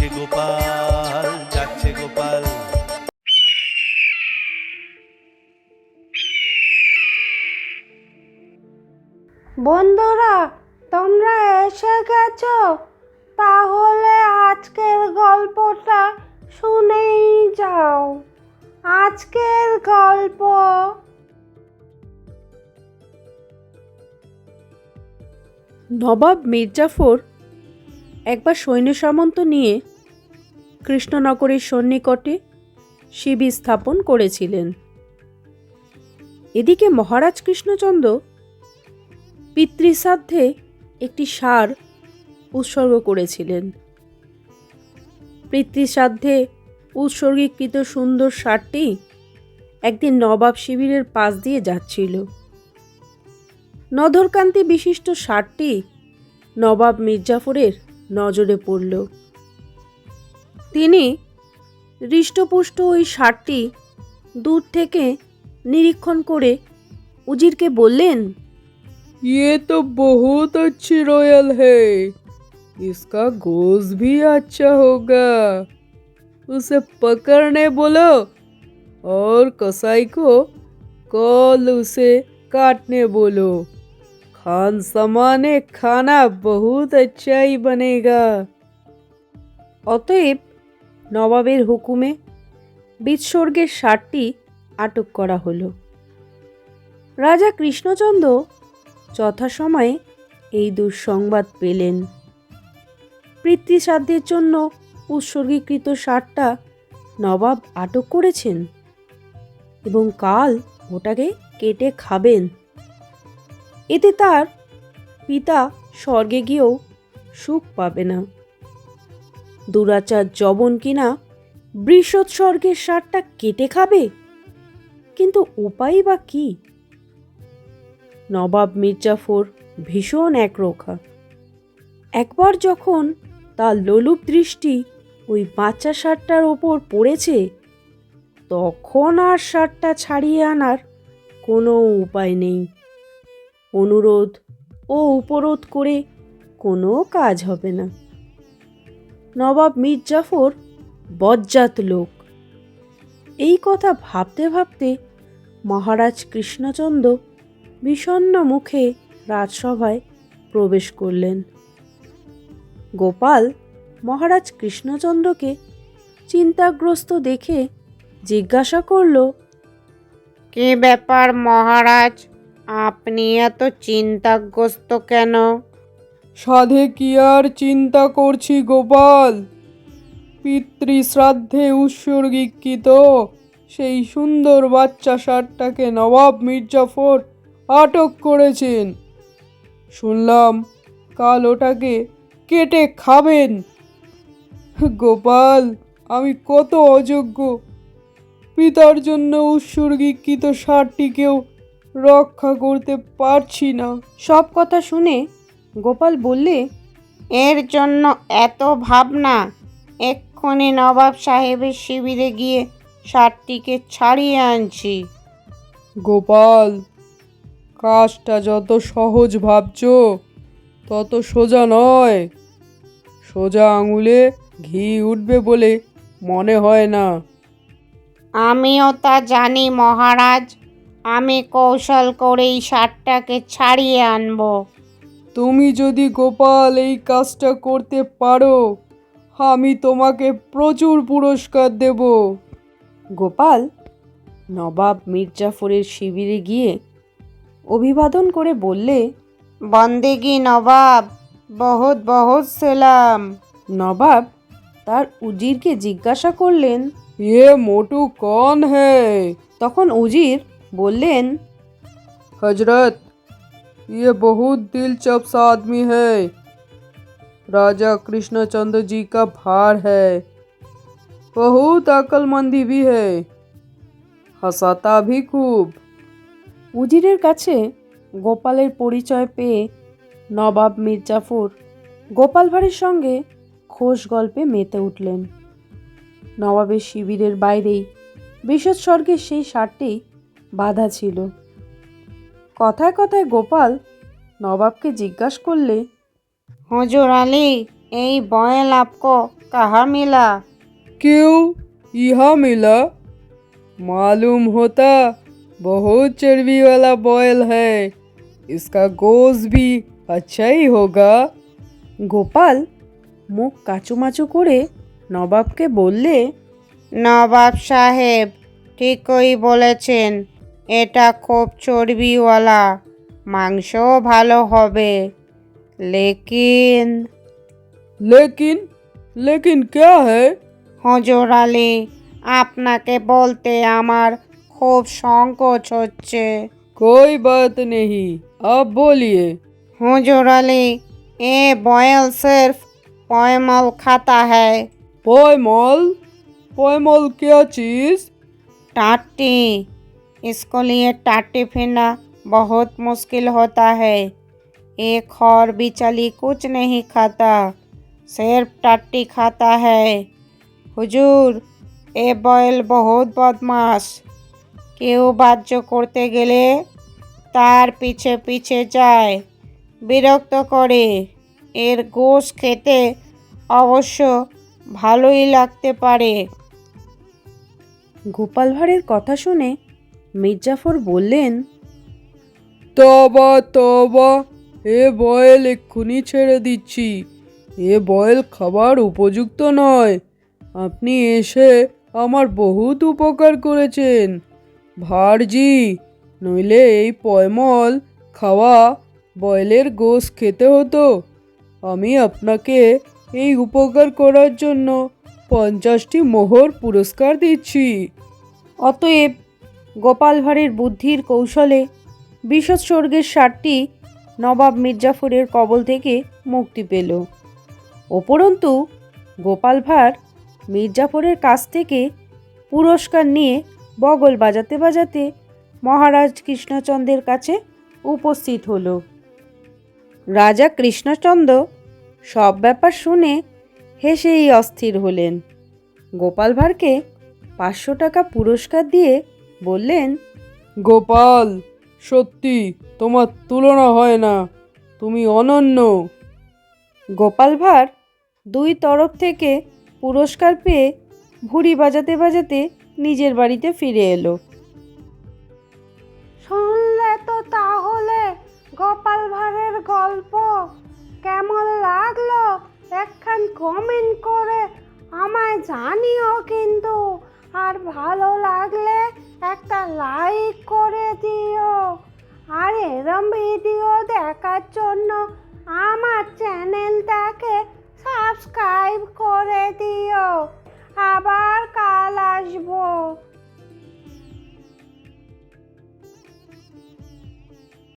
যাচ্ছে গোপাল, যাচ্ছে গোপাল। বন্ধুরা, তোমরা এসে গেছো? তাহলে আজকের গল্পটা শুনেই যাও। আজকের গল্প নবাব মির্জাফর একবার সৈন্য সামন্ত নিয়ে কৃষ্ণনগরের সন্নিকটে শিবির স্থাপন করেছিলেন। এদিকে মহারাজ কৃষ্ণচন্দ্র পিতৃশ্রাদ্ধে একটি ষাঁড় উৎসর্গ করেছিলেন। পিতৃশ্রাদ্ধে উৎসর্গীকৃত সুন্দর ষাঁড়টি একদিন নবাব শিবিরের পাশ দিয়ে যাচ্ছিল। নধরকান্তি বিশিষ্ট ষাঁড়টি নবাব মির্জাফরের নজরে পড়ল। তিনি হৃষ্টপুষ্ট ওই ষাঁড়টি দূর থেকে নিরীক্ষণ করে উজিরকে বললেন, ये तो बहुत अच्छी रॉयल है, इसका गोश्त भी अच्छा होगा। उसे पकड़ने बोलो और कसाई को कल उसे काटने बोलो। खान समाने खाना बहुत अच्छा ही बनेगा। অতএব নবাবের হুকুমে বীতস্বর্গের ষাঁড়টি আটক করা হলো। রাজা কৃষ্ণচন্দ্র যথাসময়ে এই দুঃসংবাদ পেলেন। পিতৃশ্রাদ্ধের জন্য উৎসর্গীকৃত ষাঁড়টা নবাব আটক করেছেন এবং কাল ওটাকে কেটে খাবেন। এতে তার পিতা স্বর্গে গিয়েও সুখ পাবে না। দুরাচার যবন কিনা বৃষৎস্বর্গের ষাঁড়টা কেটে খাবে, কিন্তু উপায় বা কি? নবাব মির্জাফর ভীষণ একরোখা। একবার যখন তার লোলুপ দৃষ্টি ওই বাচ্চা ষাঁড়টার ওপর পড়েছে, তখন আর ষাঁড়টা ছাড়িয়ে আনার কোনো উপায় নেই। অনুরোধ ও উপরোধ করে কোনো কাজ হবে না। নবাব মির্জাফর বজ্জাত লোক। এই কথা ভাবতে ভাবতে মহারাজ কৃষ্ণচন্দ্র বিষণ্ণ মুখে রাজসভায় প্রবেশ করলেন। গোপাল মহারাজ কৃষ্ণচন্দ্রকে চিন্তাগ্রস্ত দেখে জিজ্ঞাসা করল, কি ব্যাপার মহারাজ, আপনি এত চিন্তাগ্রস্ত কেন? সাধে কি আর চিন্তা করছি গোপাল, পিতৃশ্রাদ্ধে উৎসর্গীকৃত সেই সুন্দর বাচ্চা ষাঁড়টাকে নবাব মির্জাফর আটক করেছেন। শুনলাম কাল ওটাকে কেটে খাবেন। গোপাল, আমি কত অযোগ্য, পিতার জন্য উৎসর্গীকৃত ষাঁড়টিকেও রক্ষা করতে পারছি না। সব কথা শুনে গোপাল বললে, এর জন্য এত ভাবনা? এক্ষুনি নবাব সাহেবের শিবিরে গিয়ে ষাঁড়টিকে ছাড়িয়ে আনছি। গোপাল, কাজটা যত সহজ ভাবছো তত সোজা নয়। সোজা আঙুলে ঘি উঠবে বলে মনে হয় না। আমিও তা জানি মহারাজ, আমি কৌশল করেই ষাঁড়টাকে ছাড়িয়ে আনবো। তুমি যদি গোপাল এই কাজটা করতে পারো, আমি তোমাকে প্রচুর পুরস্কার দেব। গোপাল নবাব মির্জাফরের শিবিরে গিয়ে অভিবাদন করে বললে, বন্দেগি নবাব, বহুত বহুত সেলাম। নবাব তার উজিরকে জিজ্ঞাসা করলেন। ये मोटू कौन है? তখন উজির বললেন, हजरत, ये बहुत दिलचस्प आदमी है, राजा कृष्णचंद्र जी का भार है, बहुत अक्लमंदी भी है, हंसाता भी खूब। উজিরের কাছে গোপালের পরিচয় পেয়ে নবাব মির্জাফর গোপাল ভাঁড়ের সঙ্গে খোশ গল্পে মেতে উঠলেন। নবাবের শিবিরের বাইরেই বৃষৎস্বর্গের সেই ষাঁড়টি বাঁধা ছিল। কথায় কথায় গোপাল নবাবকে জিজ্ঞাসা করলে, হুজুর আলী, এই বয়েল আপকো কাহা মিলা? क्यों यहाँ मिला? मालूम होता बहुत चर्बी वाला बॉयल है, इसका गोश्त भी अच्छा ही होगा। গোপাল মুখ কাচুমাচু করে নবাবকে বললে, নবাব সাহেব ঠিকই বলেছেন, এটা খুব চর্বিওয়ালা, মাংসও ভালো হবে। লেকিন लेकिन लेकिन क्या है? হুজুর আলী, আপনাকে বলতে আমার খুব সংকোচ হচ্ছে। कोई बात नहीं, आप बोलिए। হুজুর আলী, এ বয়েল सिर्फ পয়মল खाता है। पॉयमॉल? पॉयमॉल क्या चीज़? टाटी, इसको लिए टाटी पीना बहुत मुश्किल होता है। एक और बिचली कुछ नहीं खाता, सिर्फ टाटी खाता है। হুজুর, এ বয়েল বহুত বদমাস, কেউ বাহ্য করতে গেলে তার পিছে পিছে যায়, বিরক্ত করে। এর গোশ খেতে অবশ্য ভালোই লাগতে পারে। গোপাল ভাঁড়ের কথা শুনে মির্জাফর বললেন, তবা তবা, এ বয়েল এক্ষুনি ছেড়ে দিচ্ছি। এ বয়েল খাবার উপযুক্ত নয়। আপনি এসে আমার বহুত উপকার করেছেন ভাঁড়জি, নইলে এই পয়মল খাওয়া বয়েলের গোশ খেতে হতো। আমি আপনাকে এই উপকার করার জন্য 50টি মোহর পুরস্কার দিচ্ছি। অতএব গোপাল ভাঁড়ের বুদ্ধির কৌশলে বিষোৎসর্গের ষাঁড়টি নবাব মির্জাফরের কবল থেকে মুক্তি পেল। উপরন্তু গোপাল ভাঁড় মির্জাফরের কাছ থেকে পুরস্কার নিয়ে বগল বাজাতে বাজাতে মহারাজ কৃষ্ণচন্দ্রের কাছে উপস্থিত হলো। রাজা কৃষ্ণচন্দ্র সব ব্যাপার শুনে হেসেই অস্থির হলেন। গোপাল ভাঁড়কে 500 টাকা পুরস্কার দিয়ে বললেন, গোপাল, সত্যি তোমার তুলনা হয় না, তুমি অনন্য। গোপাল ভাঁড় 2 তরফ থেকে পুরস্কার পেয়ে ভুঁড়ি বাজাতে বাজাতে নিজের বাড়িতে ফিরে এলো। শুনলে তো তাহলে গোপাল ভাঁড়ের গল্প, কেমন লাগলো একখান কমেন্ট করে আমায় জানিও কিন্তু। আর ভালো লাগলে একটা লাইক করে দিও। আর এরম ভিডিও দেখার জন্য আমার চ্যানেলটাকে সাবস্ক্রাইব করে দিও।